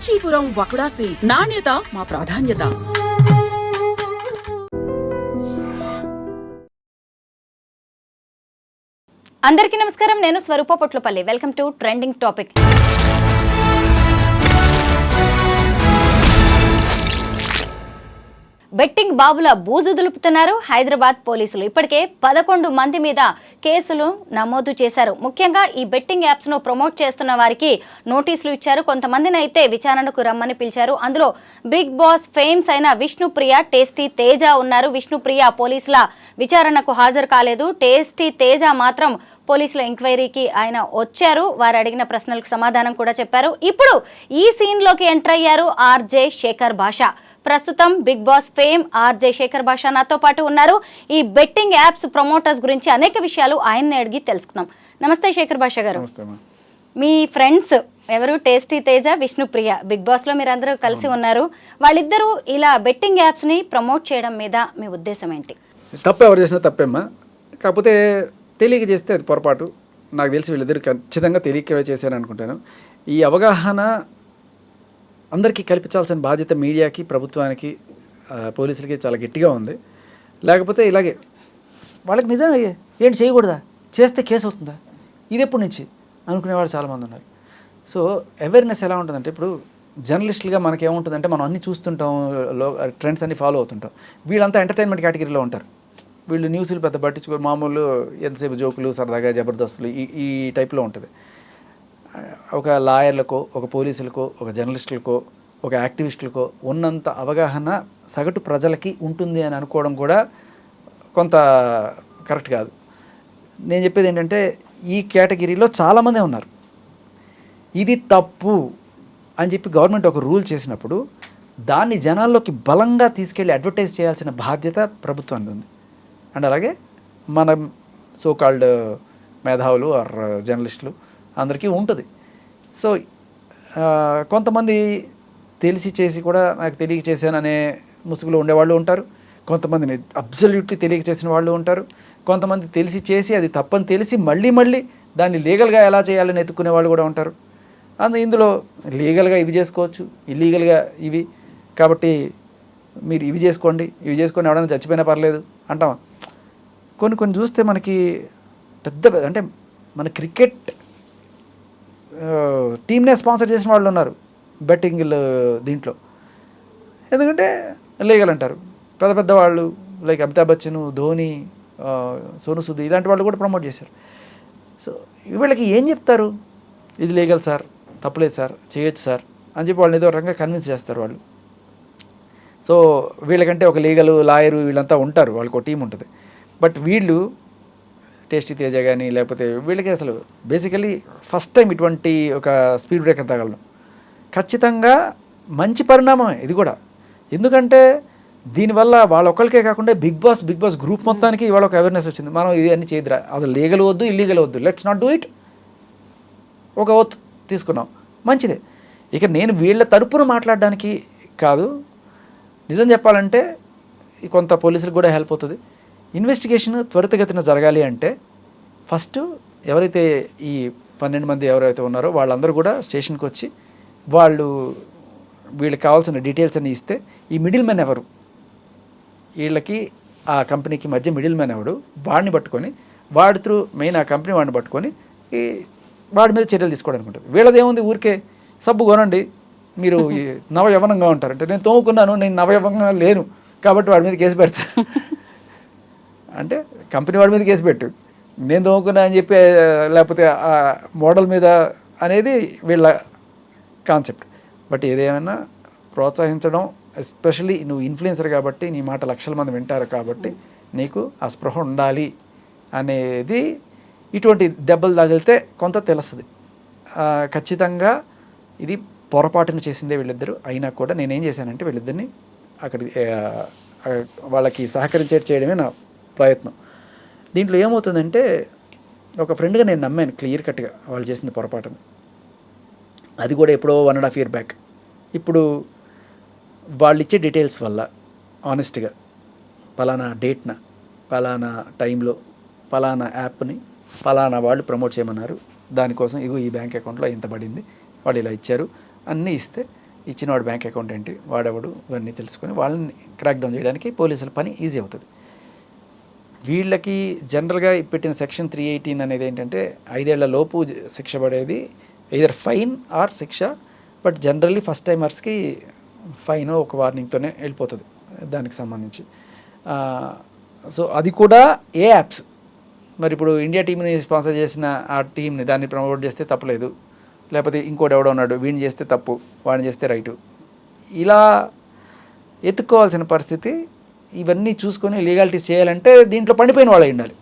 Kanchipuram వకుడా silks. నాణ్యత మా ప్రాధాన్యత. అందరికీ నమస్కారం. నేను Swaroopa Potlapalli. Welcome to trending topic. Betting బాబుల బూజు దులుపుతున్నారు హైదరాబాద్ పోలీసులు. ఇప్పటికే 11 మంది మీద కేసులు నమోదు చేశారు. ముఖ్యంగా ఈ బెట్టింగ్ యాప్స్ ను ప్రమోట్ చేస్తున్న వారికి నోటీసులు ఇచ్చారు. కొంతమందిని అయితే విచారణకు రమ్మని పిలిచారు. అందులో బిగ్ బాస్ ఫేమ్స్ అయిన విష్ణుప్రియ, టేస్టీ తేజ ఉన్నారు. విష్ణుప్రియ పోలీసుల విచారణకు హాజరు కాలేదు. టేస్టీ తేజ మాత్రం పోలీసుల ఎంక్వైరీకి ఆయన వచ్చారు. వారు అడిగిన ప్రశ్నలకు సమాధానం కూడా చెప్పారు. ఇప్పుడు ఈ సీన్ లోకి ఎంటర్ అయ్యారు ఆర్జే శేఖర్ భాష. ప్రస్తుతం Bigg Boss fame RJ Shekhar Bhasha నాతో పాటు ఉన్నారు. ఈ బెట్టింగ్ యాప్స్ ప్రమోటర్స్ గురించి అనేక విషయాలు ఆయన్ని అడిగి తెలుసుకుందాం. నమస్తే శేఖర్ భాష గారు. మీ ఫ్రెండ్స్ ఎవరు? Tasty Teja, Vishnupriya. Bigg Boss లో మీరు అందరూ కలిసి ఉన్నారు. వాళ్ళిద్దరూ ఇలా బెట్టింగ్ యాప్స్ ని ప్రమోట్ చేయడం మీద మీ ఉద్దేశం ఏంటి? తప్పు ఎవరు చేసినా తప్పేమ్మా. కాకపోతే తెలియక చేస్తే అది పొరపాటు. నాకు తెలిసి వీళ్ళిద్దరు ఖచ్చితంగా తెలియక చేశారు అనుకుంటాను. ఈ అవగాహన అందరికీ కల్పించాల్సిన బాధ్యత మీడియాకి, ప్రభుత్వానికి, పోలీసులకి చాలా గట్టిగా ఉంది. లేకపోతే ఇలాగే వాళ్ళకి నిజమే ఏంటి చేయకూడదా, చేస్తే కేసు అవుతుందా, ఇది ఎప్పటి నుంచి అనుకునే వాళ్ళు చాలామంది ఉన్నారు. సో అవేర్నెస్ ఎలా ఉంటుందంటే, ఇప్పుడు జర్నలిస్టులుగా మనకి ఏముంటుందంటే, మనం అన్నీ చూస్తుంటాం, ట్రెండ్స్ అన్నీ ఫాలో అవుతుంటాం. వీళ్ళంతా ఎంటర్టైన్మెంట్ కేటగిరీలో ఉంటారు. వీళ్ళు న్యూస్లు పెద్ద పట్టించుకోరు, మామూలు ఎంతసేపు జోకులు, సరదాగా జబర్దస్తులు ఈ టైప్లో ఉంటుంది. ఒక లాయర్లకో, ఒక పోలీసులకో, ఒక జర్నలిస్టులకో, ఒక యాక్టివిస్టులకో ఉన్నంత అవగాహన సగటు ప్రజలకి ఉంటుంది అని అనుకోవడం కూడా కొంత కరెక్ట్ కాదు. నేను చెప్పేది ఏంటంటే, ఈ కేటగిరీలో చాలామందే ఉన్నారు. ఇది తప్పు అని చెప్పి గవర్నమెంట్ ఒక రూల్ చేసినప్పుడు దాన్ని జనాల్లోకి బలంగా తీసుకెళ్ళి అడ్వర్టైజ్ చేయాల్సిన బాధ్యత ప్రభుత్వానికి ఉంది. అండ్ అలాగే మన సోకాల్డ్ మేధావులు ఆర్ జర్నలిస్టులు అందరికీ ఉంటుంది. సో కొంతమంది తెలిసి చేసి కూడా నాకు తెలియక చేశాననే ముసుగులో ఉండేవాళ్ళు ఉంటారు. కొంతమందిని అబ్సల్యూట్లీ తెలియక చేసిన వాళ్ళు ఉంటారు. కొంతమంది తెలిసి చేసి అది తప్పని తెలిసి మళ్ళీ దాన్ని లీగల్గా ఎలా చేయాలని ఎత్తుకునే వాళ్ళు కూడా ఉంటారు. ఇందులో లీగల్గా ఇవి చేసుకోవచ్చు, ఇల్లీగల్గా ఇవి, కాబట్టి మీరు ఇవి చేసుకొని ఎవడైనా చచ్చిపోయినా పర్లేదు అంటాం. కొన్ని చూస్తే మనకి పెద్ద అంటే మన క్రికెట్ టీమ్నే స్పాన్సర్ చేసిన వాళ్ళు ఉన్నారు బెట్టింగ్ దీంట్లో. ఎందుకంటే లీగల్ అంటారు. పెద్ద వాళ్ళు లైక్ అమితాబ్ బచ్చన్, ధోని, సోను సూద్ ఇలాంటి వాళ్ళు కూడా ప్రమోట్ చేశారు. సో వీళ్ళకి ఏం చెప్తారు? ఇది లీగల్ సార్, తప్పలేదు సార్, చేయొచ్చు సార్ అని చెప్పి వాళ్ళని ఏదో రకంగా కన్విన్స్ చేస్తారు వాళ్ళు. సో వీళ్ళకంటే ఒక లీగల్ లాయరు వీళ్ళంతా ఉంటారు, వాళ్ళకి ఒక టీం ఉంటుంది. బట్ వీళ్ళు టేస్టీ తేజ కానీ లేకపోతే వీళ్ళకి అసలు బేసికలీ ఫస్ట్ టైం ఇటువంటి ఒక స్పీడ్ బ్రేకర్ తగలడం ఖచ్చితంగా మంచి పరిణామమే ఇది కూడా. ఎందుకంటే దీనివల్ల వాళ్ళ ఒక్కరికే కాకుండా బిగ్ బాస్ గ్రూప్ మొత్తానికి ఇవాళ ఒక అవేర్నెస్ వచ్చింది. మనం ఇది అన్ని చేయదురా, అసలు లీగల్ వద్దు, ఇల్లీగల్ వద్దు, లెట్స్ నాట్ డూ ఇట్. ఒక ఓత్ తీసుకున్నాం, మంచిదే. ఇక నేను వీళ్ళ తరపున మాట్లాడడానికి కాదు, నిజం చెప్పాలంటే కొంత పోలీసులకు కూడా హెల్ప్ అవుతుంది. ఇన్వెస్టిగేషన్ త్వరితగతిన జరగాలి అంటే ఫస్ట్ ఎవరైతే ఈ 12 మంది ఎవరైతే ఉన్నారో వాళ్ళందరూ కూడా స్టేషన్కి వచ్చి వీళ్ళకి కావాల్సిన డీటెయిల్స్ అన్ని ఇస్తే, ఈ మిడిల్ మ్యాన్ ఎవరు, వీళ్ళకి ఆ కంపెనీకి మధ్య మిడిల్ మ్యాన్ ఎవడు, వాడిని పట్టుకొని వాడి త్రూ మెయిన్ ఆ కంపెనీ వాడిని పట్టుకొని వాడి మీద చర్యలు తీసుకోవడానికి ఉంటుంది. వీళ్ళదేముంది, ఊరికే సబ్బు కొనండి, మీరు నవయవనంగా ఉంటారంటే నేను తోముకున్నాను, నేను నవయవనంగా లేను కాబట్టి వాడి మీద కేసు పెడతాను అంటే కంపెనీ వాడి మీద కేసు పెట్టు, నేను తోముకున్నా అని చెప్పి లేకపోతే ఆ మోడల్ మీద అనేది వీళ్ళ కాన్సెప్ట్. బట్ ఏదేమైనా ప్రోత్సహించడం, ఎస్పెషల్లీ నువ్వు ఇన్ఫ్లుయెన్సర్ కాబట్టి నీ మాట లక్షల మంది వింటారు కాబట్టి నీకు ఆ స్పృహ ఉండాలి అనేది ఇటువంటి దెబ్బలు తగిలితే కొంత తెలుస్తుంది. ఖచ్చితంగా ఇది పొరపాటును చేసిందే వీళ్ళిద్దరూ. అయినా కూడా నేనేం చేశానంటే వీళ్ళిద్దరిని అక్కడికి వాళ్ళకి చేయడమే నా ప్రయత్నం. దీంట్లో ఏమవుతుందంటే, ఒక ఫ్రెండ్గా నేను నమ్మాను క్లియర్ కట్గా వాళ్ళు చేసింది పొరపాటుని. అది కూడా ఎప్పుడో 1.5 year బ్యాక్. ఇప్పుడు వాళ్ళు ఇచ్చే డీటెయిల్స్ వల్ల ఆనెస్ట్గా పలానా డేట్న, పలానా టైంలో, పలానా యాప్ని పలానా వాళ్ళు ప్రమోట్ చేయమన్నారు, దానికోసం ఇగో ఈ బ్యాంక్ అకౌంట్లో ఇంత పడింది, వాళ్ళు ఇలా ఇచ్చారు అన్నీ ఇస్తే ఇచ్చినవాడు బ్యాంక్ అకౌంట్ ఏంటి, వాడెవడు, ఇవన్నీ తెలుసుకొని వాళ్ళని క్రాక్ డౌన్ చేయడానికి పోలీసుల పని ఈజీ అవుతుంది. వీళ్ళకి జనరల్గా పెట్టిన సెక్షన్ 318 అనేది ఏంటంటే 5 ఏళ్ల లోపు శిక్ష పడేది, ఎయిదర్ ఫైన్ ఆర్ శిక్ష. బట్ జనరల్లీ ఫస్ట్ టైమర్స్కి ఫైన్ ఒక వార్నింగ్తోనే వెళ్ళిపోతుంది దానికి సంబంధించి. సో అది కూడా ఏ యాప్స్, మరి ఇప్పుడు ఇండియా టీంని స్పాన్సర్ చేసిన ఆ టీంని దాన్ని ప్రమోట్ చేస్తే తప్పలేదు, లేకపోతే ఇంకోటి ఎవడో ఉన్నాడు వీడిని చేస్తే తప్పు, వాడిని చేస్తే రైటు, ఇలా ఎత్తుక్కోవాల్సిన పరిస్థితి. ఇవన్నీ చూసుకొని లీగాలిటీస్ చేయాలంటే దీంట్లో పండిపోయిన వాళ్ళు ఉండాలి.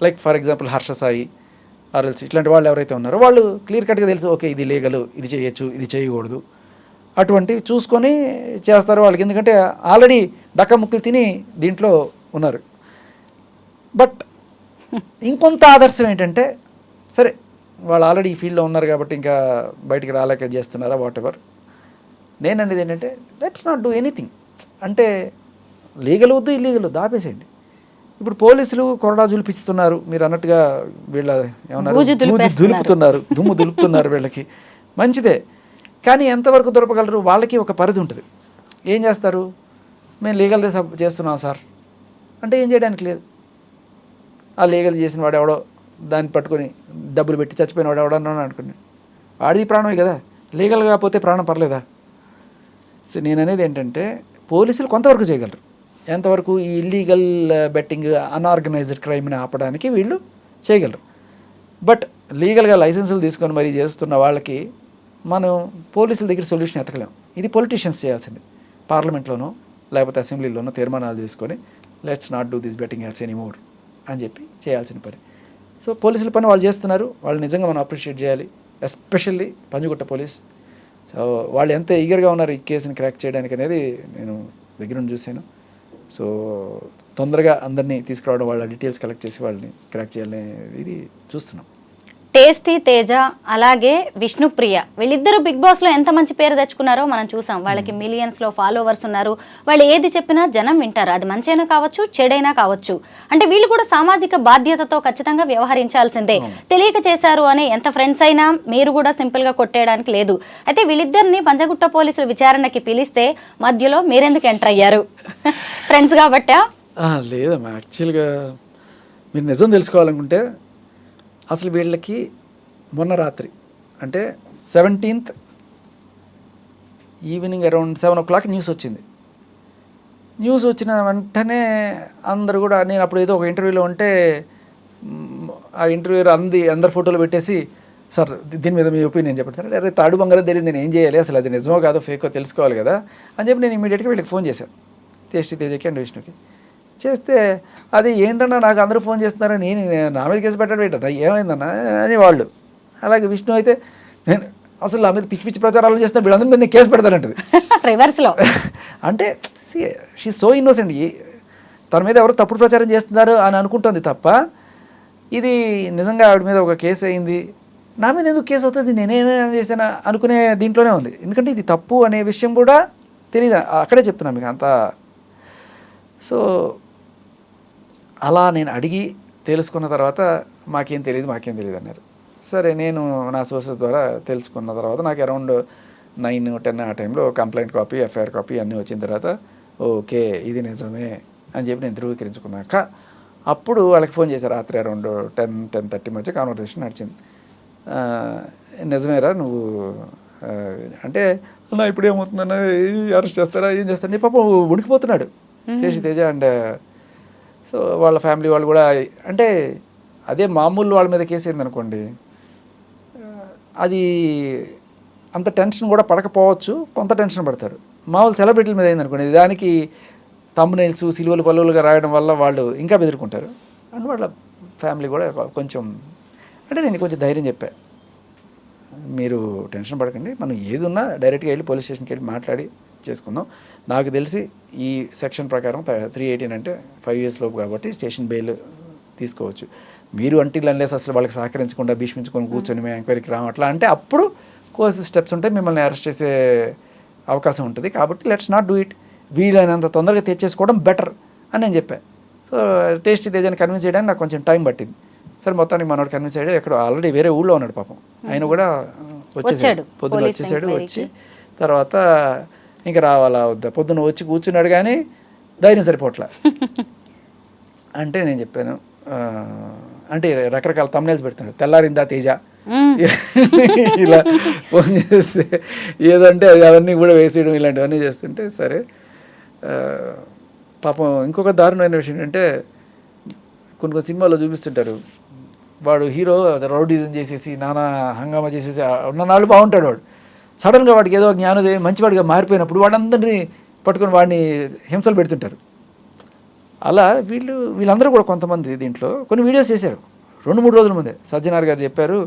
Like for example Harsha Sai ఆర్ఎల్స్ ఇట్లాంటి వాళ్ళు ఎవరైతే ఉన్నారో వాళ్ళు క్లియర్ కట్గా తెలుసు, ఓకే ఇది లీగల్, ఇది చేయొచ్చు, ఇది చేయకూడదు, అటువంటివి చూసుకొని చేస్తారు వాళ్ళకి. ఎందుకంటే ఆల్రెడీ డక్క ముక్కులు తిని దీంట్లో ఉన్నారు. బట్ ఇంకొంత ఆదర్శం ఏంటంటే, సరే వాళ్ళు ఆల్రెడీ ఈ ఫీల్డ్లో ఉన్నారు కాబట్టి ఇంకా బయటికి రాలేక చేస్తున్నారా వాట్ ఎవర్. నేను అనేది ఏంటంటే లెట్స్ నాట్ డూ ఎనీథింగ్. అంటే లీగల్ వద్దు, ఇల్లీగల్ వద్దు, ఆపేసేయండి. ఇప్పుడు పోలీసులు కొరడా జులిపిస్తున్నారు, మీరు అన్నట్టుగా వీళ్ళ ఏమన్నారు దులుపుతున్నారు, దుమ్ము దులుపుతున్నారు వీళ్ళకి, మంచిదే. కానీ ఎంతవరకు దొరకగలరు? వాళ్ళకి ఒక పరిధి ఉంటుంది. ఏం చేస్తారు, మేము లీగల్ చేస్తున్నాం సార్ అంటే ఏం చేయడానికి లేదు. ఆ లీగల్ చేసిన వాడు ఎవడో దాన్ని పట్టుకొని డబ్బులు పెట్టి చచ్చిపోయిన వాడు ఎవడో అన్నాడు అనుకుని, వాడిది ప్రాణమే కదా, లీగల్ కాకపోతే ప్రాణం పర్లేదా? సో నేను అనేది ఏంటంటే పోలీసులు కొంతవరకు చేయగలరు, ఎంతవరకు ఈ ఇల్లీగల్ బెట్టింగ్ అన్ఆర్గనైజ్డ్ క్రైమ్ని ఆపడానికి వీళ్ళు చేయగలరు. బట్ లీగల్గా లైసెన్సులు తీసుకొని మరీ చేస్తున్న వాళ్ళకి మనం పోలీసుల దగ్గర సొల్యూషన్ ఎతకలేం. ఇది పొలిటీషియన్స్ చేయాల్సింది, పార్లమెంట్లోనో లేకపోతే అసెంబ్లీలోనో తీర్మానాలు చేసుకొని let's not do this betting apps anymore అని చెప్పి చేయాల్సిన పని. సో పోలీసుల పని వాళ్ళు చేస్తున్నారు, వాళ్ళు నిజంగా మనం అప్రిషియేట్ చేయాలి. Especially Panjagutta police. సో వాళ్ళు ఎంత ఈగర్గా ఉన్నారు ఈ కేసుని క్రాక్ చేయడానికి అనేది నేను దగ్గర నుండి చూశాను. సో తొందరగా అందరినీ తీసుకురావడం, వాళ్ళ డీటెయిల్స్ కలెక్ట్ చేసి వాళ్ళని క్రాక్ చేయాలని ఇది చూస్తున్నాం. టేస్టీ తేజ అలాగే విష్ణుప్రియ వీళ్ళిద్దరూ బిగ్ బాస్లో ఎంత మంచి పేరు తెచ్చుకున్నారో మనం చూసాం. వాళ్ళకి మిలియన్స్లో ఫాలోవర్స్ ఉన్నారు. వాళ్ళు ఏది చెప్పినా జనం వింటారు, అది మంచైనా కావచ్చు చెడైనా కావచ్చు. అంటే వీళ్ళు కూడా సామాజిక బాధ్యతతో ఖచ్చితంగా వ్యవహరించాల్సిందే. తెలియక చేశారు అని ఎంత ఫ్రెండ్స్ అయినా మీరు కూడా సింపుల్గా కొట్టేయడానికి లేదు. అయితే వీళ్ళిద్దరిని పంజగుట్ట పోలీసులు విచారణకి పిలిస్తే మధ్యలో మీరెందుకు ఎంటర్ అయ్యారు? ఫ్రెండ్స్ కాబట్టా? లేదమ్మా, యాక్చువల్గా మీరు నిజం తెలుసుకోవాలనుకుంటే అసలు వీళ్ళకి మొన్న రాత్రి అంటే 17th evening around 7 o'clock news వచ్చింది. న్యూస్ వచ్చిన వెంటనే అందరు కూడా, నేను అప్పుడు ఏదో ఒక ఇంటర్వ్యూలో ఉంటే ఆ ఇంటర్వ్యూ అందరు ఫోటోలు పెట్టేసి, సార్ దీని మీద మీ ఒపీనియన్ చెప్పండి సార్. అరే తాడు బంగారం తెలియదు, నేను ఏం చేయాలి, అసలు అది నిజమో కాదో ఫేకో తెలుసుకోవాలి కదా అని చెప్పి నేను ఇమీడియట్గా వీళ్ళకి ఫోన్ చేశాను, టేస్టీ తేజకి అండ్ విష్ణుకి. చేస్తే అది ఏంటన్నా నాకు అందరూ ఫోన్ చేస్తున్నారు, నేను నా మీద కేసు పెట్టడం ఏంటన్నా, ఏమైందన్నా అని వాళ్ళు. అలాగే విష్ణు అయితే నేను అసలు నా మీద పిచ్చి పిచ్చి ప్రచారాలు చేస్తున్నా, వీళ్ళందరి మీద నేను కేసు పెడతానంటది రివర్స్లో. అంటే షీ సో ఇన్నోసెంట్, తన మీద ఎవరు తప్పుడు ప్రచారం చేస్తున్నారు అని అనుకుంటుంది తప్ప, ఇది నిజంగా ఆవిడ మీద ఒక కేసు అయింది, నా మీద ఎందుకు కేసు అవుతుంది, నేనేమైనా చేశానా అనుకునే దీంట్లోనే ఉంది. ఎందుకంటే ఇది తప్పు అనే విషయం కూడా తెలియదు, అక్కడే చెప్తున్నాను మీకు అంతా. సో అలా నేను అడిగి తెలుసుకున్న తర్వాత మాకేం తెలియదు అన్నారు. సరే నేను నా సోర్సెస్ ద్వారా తెలుసుకున్న తర్వాత నాకు అరౌండ్ 9-10 ఆ టైంలో కంప్లైంట్ కాపీ, ఎఫ్ఐఆర్ కాపీ అన్నీ వచ్చిన తర్వాత ఓకే ఇది నిజమే అని చెప్పి నేను ధృవీకరించుకున్నాక అప్పుడు వాళ్ళకి ఫోన్ చేశారు. రాత్రి అరౌండ్ 10-10:30 మధ్య కాన్వర్సేషన్ నడిచింది. నిజమేరా నువ్వు అంటే, అన్నా ఇప్పుడు ఏమవుతుందన్నా, అరెస్ట్ చేస్తారా, ఏం చేస్తారని పాపం ఉడికిపోతున్నాడు టేస్టీ తేజ. అండ్ సో వాళ్ళ ఫ్యామిలీ వాళ్ళు కూడా, అంటే అదే మామూలు వాళ్ళ మీద కేసు అయిందనుకోండి, అది అంత టెన్షన్ కూడా పడకపోవచ్చు, కొంత టెన్షన్ పడతారు. మామూలు సెలబ్రిటీల మీద అయిందనుకోండి, దానికి థంబ్నెయిల్స్ సిలువలు పలువులుగా రాయడం వల్ల వాళ్ళు ఇంకా బెదిరుకుంటారు. అండ్ వాళ్ళ ఫ్యామిలీ కూడా కొంచెం, అంటే నేను కొంచెం ధైర్యం చెప్పా, మీరు టెన్షన్ పడకండి, మనం ఏది ఉన్నా డైరెక్ట్గా వెళ్ళి పోలీస్ స్టేషన్కి వెళ్ళి మాట్లాడి చేసుకుందాం. నాకు తెలిసి ఈ సెక్షన్ ప్రకారం 318 అంటే 5 years లోపు కాబట్టి స్టేషన్ బెయిల్ తీసుకోవచ్చు. మీరు అంటిల్ అన్లెస్ అసలు వాళ్ళకి సహకరించకుండా భీష్మించుకొని కూర్చొని మేము ఎంక్వైరీకి రాము అట్లా అంటే అప్పుడు కోర్సు స్టెప్స్ ఉంటాయి, మిమ్మల్ని అరెస్ట్ చేసే అవకాశం ఉంటుంది. కాబట్టి లెట్స్ నాట్ డూ ఇట్, వీలైనంత తొందరగా తెచ్చేసుకోవడం బెటర్ అని నేను చెప్పాను. సో టేస్టీ తేజాన్ని కన్విన్స్ చేయడానికి నాకు కొంచెం టైం పట్టింది. సరే మొత్తానికి మనోడు కన్విన్స్ అయ్యాడు, ఎక్కడ ఆల్రెడీ వేరే ఊళ్ళో ఉన్నాడు పాపం, ఆయన కూడా వచ్చేసాడు, పొద్దున వచ్చేసాడు. వచ్చి తర్వాత ఇంకా రావాలా వద్దా, పొద్దున్న వచ్చి కూర్చున్నాడు కానీ ధైర్యం సరిపోట్లా. అంటే నేను చెప్పాను, అంటే రకరకాల తమ్నైల్స్ పెడుతున్నాడు, తెల్లారిందా తేజ ఇలా ఫోన్ చేస్తే ఏదంటే అవన్నీ కూడా వేసేయడం ఇలాంటివన్నీ చేస్తుంటే సరే. పాపం ఇంకొక దారుణమైన విషయం ఏంటంటే కొన్ని సినిమాల్లో చూపిస్తుంటారు, వాడు హీరో రౌడీజం చేసేసి నానా హంగామా చేసేసి ఉన్న నాళ్ళు బాగుంటాడు, వాడు సడన్గా వాడికి ఏదో జ్ఞానోదయం మంచివాడిగా మారిపోయినప్పుడు వాడందరినీ పట్టుకొని వాడిని హింసలు పెడుతుంటారు. అలా వీళ్ళందరూ కూడా కొంతమంది దీంట్లో కొన్ని వీడియోస్ చేశారు 2-3 రోజుల ముందే. సజ్జనార్ గారు చెప్పారు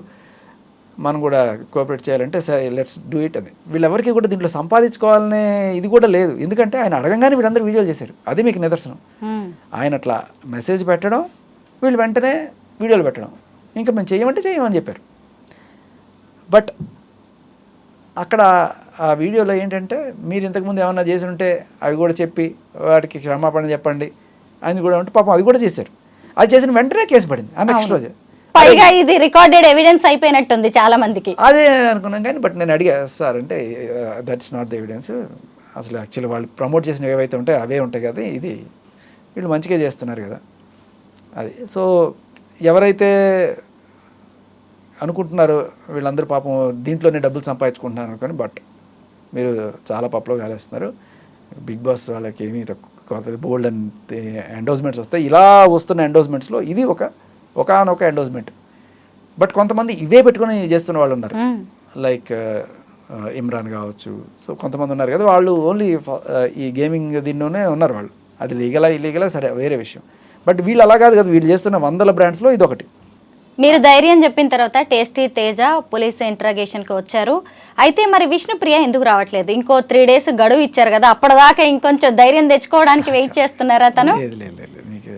మనం కూడా కోఆపరేట్ చేయాలంటే లెట్స్ డూ ఇట్ అని. వీళ్ళెవరికి కూడా దీంట్లో సంపాదించుకోవాలనే ఇది కూడా లేదు, ఎందుకంటే ఆయన అడగంగానే వీళ్ళందరూ వీడియోలు చేశారు. అది మీకు నిదర్శనం. ఆయన అట్లా మెసేజ్ పెట్టడం, వీళ్ళు వెంటనే వీడియోలు పెట్టడం, ఇంకా మేము చేయమంటే చేయమని చెప్పారు. బట్ అక్కడ ఆ వీడియోలో ఏంటంటే మీరు ఇంతకుముందు ఏమన్నా చేసి ఉంటే అవి కూడా చెప్పి వాటికి క్షమాపణ చెప్పండి అని కూడా ఉంటే పాపం అది కూడా చేశారు. అది చేసిన వెంటనే కేసు పడింది ఆ నెక్స్ట్ రోజే. పైగా ఇది రికార్డెడ్ ఎవిడెన్స్ అయిపోయినట్టుంది చాలా మందికి. అదే అనుకున్నాం కానీ బట్ నేను అడిగా సార్ అంటే దట్స్ నాట్ ద ఎవిడెన్స్, అసలు యాక్చువల్లీ వాళ్ళు ప్రమోట్ చేసినవి ఏవైతే ఉంటాయో అవే ఉంటాయి కదా, ఇది వీళ్ళు మంచిగా చేస్తున్నారు కదా అది. సో ఎవరైతే అనుకుంటున్నారో వీళ్ళందరూ పాపం దీంట్లోనే డబ్బులు సంపాదించుకుంటున్నారు అనుకోని, బట్ మీరు చాలా పప్పులో కాలేస్తున్నారు. బిగ్ బాస్ వాళ్ళకి ఏమీ తక్కువ బోల్డ్ అండ్ ఎండోర్స్మెంట్స్ వస్తాయి. ఇలా వస్తున్న ఎండోర్స్మెంట్స్లో ఇది ఒకనొక ఎండోర్స్మెంట్. బట్ కొంతమంది ఇవే పెట్టుకుని చేస్తున్న వాళ్ళు ఉన్నారు, లైక్ ఇమ్రాన్ కావచ్చు. సో కొంతమంది ఉన్నారు కదా, వాళ్ళు ఓన్లీ ఈ గేమింగ్ దీనిలోనే ఉన్నారు వాళ్ళు. అది లీగలా ఇల్లీగలా సరే వేరే విషయం. బట్ వీళ్ళు అలా కాదు కదా, వీళ్ళు చేస్తున్న 100 బ్రాండ్స్లో ఇది ఒకటి. మీరు ధైర్యం చెప్పిన తర్వాత టేస్టీ తేజ పోలీస్ ఇంట్రాగేషన్కి వచ్చారు. అయితే మరి విష్ణుప్రియ ఎందుకు రావట్లేదు? ఇంకో 3 days గడువు ఇచ్చారు కదా, అప్పటిదాకా ఇంకొంచెం ధైర్యం తెచ్చుకోవడానికి వెయిట్ చేస్తున్నారా తను? లేదు మీకు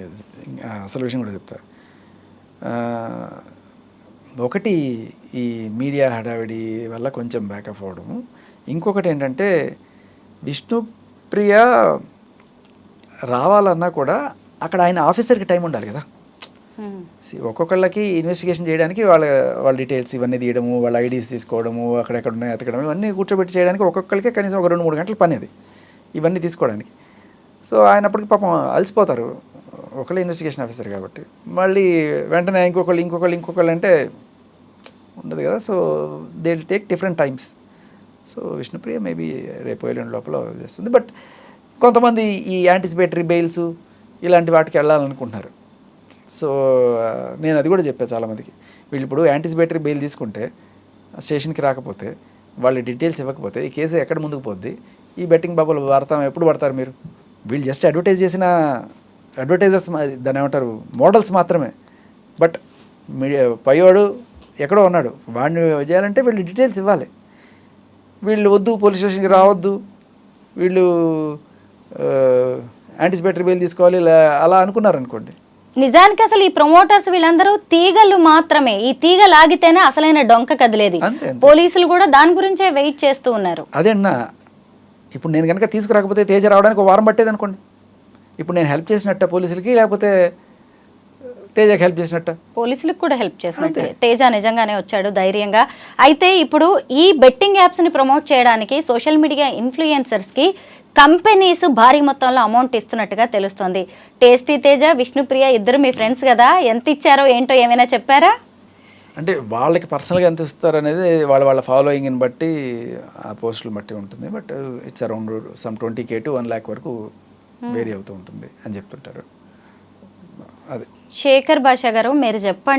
అసలు విషయం కూడా చెప్తా. ఒకటి ఈ మీడియా హడావిడి వల్ల కొంచెం బ్యాకప్ అవ్వడము. ఇంకొకటి ఏంటంటే విష్ణుప్రియ రావాలన్నా కూడా అక్కడ ఆయన ఆఫీసర్కి టైం ఉండాలి కదా. ఒక్కొక్కళ్ళకి ఇన్వెస్టిగేషన్ చేయడానికి వాళ్ళ డీటెయిల్స్ ఇవన్నీ తీయడము, వాళ్ళ ఐడీస్ తీసుకోవడము, అక్కడెక్కడ ఉన్నాయి ఎతకడం, ఇవన్నీ కూర్చోబెట్టి చేయడానికి ఒక్కొక్కరికి కనీసం ఒక 2-3 గంటలు పని అది ఇవన్నీ తీసుకోవడానికి. సో ఆయన అప్పటికి పాపం అలసిపోతారు, ఒకళ్ళే ఇన్వెస్టిగేషన్ ఆఫీసర్ కాబట్టి. మళ్ళీ వెంటనే ఇంకొకళ్ళు అంటే ఉండదు కదా. So they will take different times. So Vishnupriya maybe రేపు ఎల్లుండి లోపల చేస్తుంది. బట్ కొంతమంది ఈ యాంటిసిపేటరీ బెయిల్స్ ఇలాంటి వాటికి వెళ్ళాలనుకుంటున్నారు. సో నేను అది కూడా చెప్పాను చాలామందికి, వీళ్ళు ఇప్పుడు యాంటిసిపేటరీ బెయిల్ తీసుకుంటే స్టేషన్కి రాకపోతే వాళ్ళ డీటెయిల్స్ ఇవ్వకపోతే ఈ కేసు ఎక్కడ ముందుకు పోద్ది? ఈ బెట్టింగ్ బాబులు ఎప్పుడు పడతారు మీరు? వీళ్ళు జస్ట్ అడ్వర్టైజ్ చేసిన అడ్వర్టైజర్స్, దాన్ని ఏమంటారు, మోడల్స్ మాత్రమే. బట్ పైవాడు ఎక్కడో ఉన్నాడు, వాడిని చేయాలంటే వీళ్ళు డీటెయిల్స్ ఇవ్వాలి. వీళ్ళు వద్దు పోలీస్ స్టేషన్కి రావద్దు, వీళ్ళు యాంటిసిపేటరీ బెయిల్ తీసుకోవాలి అలా అనుకున్నారనుకోండి. నిజానికి అసలు ఈ ప్రమోటర్స్ వీళ్ళందరూ తీగలు మాత్రమే. ఈ తీగ లాగితేనే అసలైన డొంక కదిలేది. పోలీసులు కూడా దాని గురించే వెయిట్ చేస్తూ ఉన్నారు. అదే అన్న, ఇప్పుడు నేను కనుక తీసుకురాకపోతే తేజ రావడానికి 1 వారం పట్టేది అనుకోండి. ఇప్పుడు నేను హెల్ప్ చేసినట్ట పోలీసులకి, లేకపోతే తేజకి హెల్ప్ చేసినట్ట? పోలీసులకు కూడా హెల్ప్ చేసినట్టే. తేజ నిజంగానే వచ్చాడు ధైర్యంగా. అయితే ఇప్పుడు ఈ బెట్టింగ్ యాప్స్ని ప్రమోట్ చేయడానికి సోషల్ మీడియా ఇన్ఫ్లుయెన్సర్స్కి కంపెనీస్ భారీ మొత్తంలో అమౌంట్ ఇస్తున్నట్టుగా తెలుస్తోంది. టేస్టీ తేజ, విష్ణుప్రియ ఇద్దరు మీ ఫ్రెండ్స్ కదా, ఎంత ఇచ్చారో ఏంటో ఏమైనా చెప్పారా? అంటే వాళ్ళకి పర్సనల్గా ఎంత ఇస్తారు అనేది వాళ్ళ ఫాలోయింగ్ని బట్టి ఆ పోస్టులు బట్టి ఉంటుంది. But it's around some 20K to 1 lakh వరకు వేరీ అవుతూ ఉంటుంది అని చెప్తుంటారు. అది శేఖర్ భాష గారు, మీరు చెప్పండి.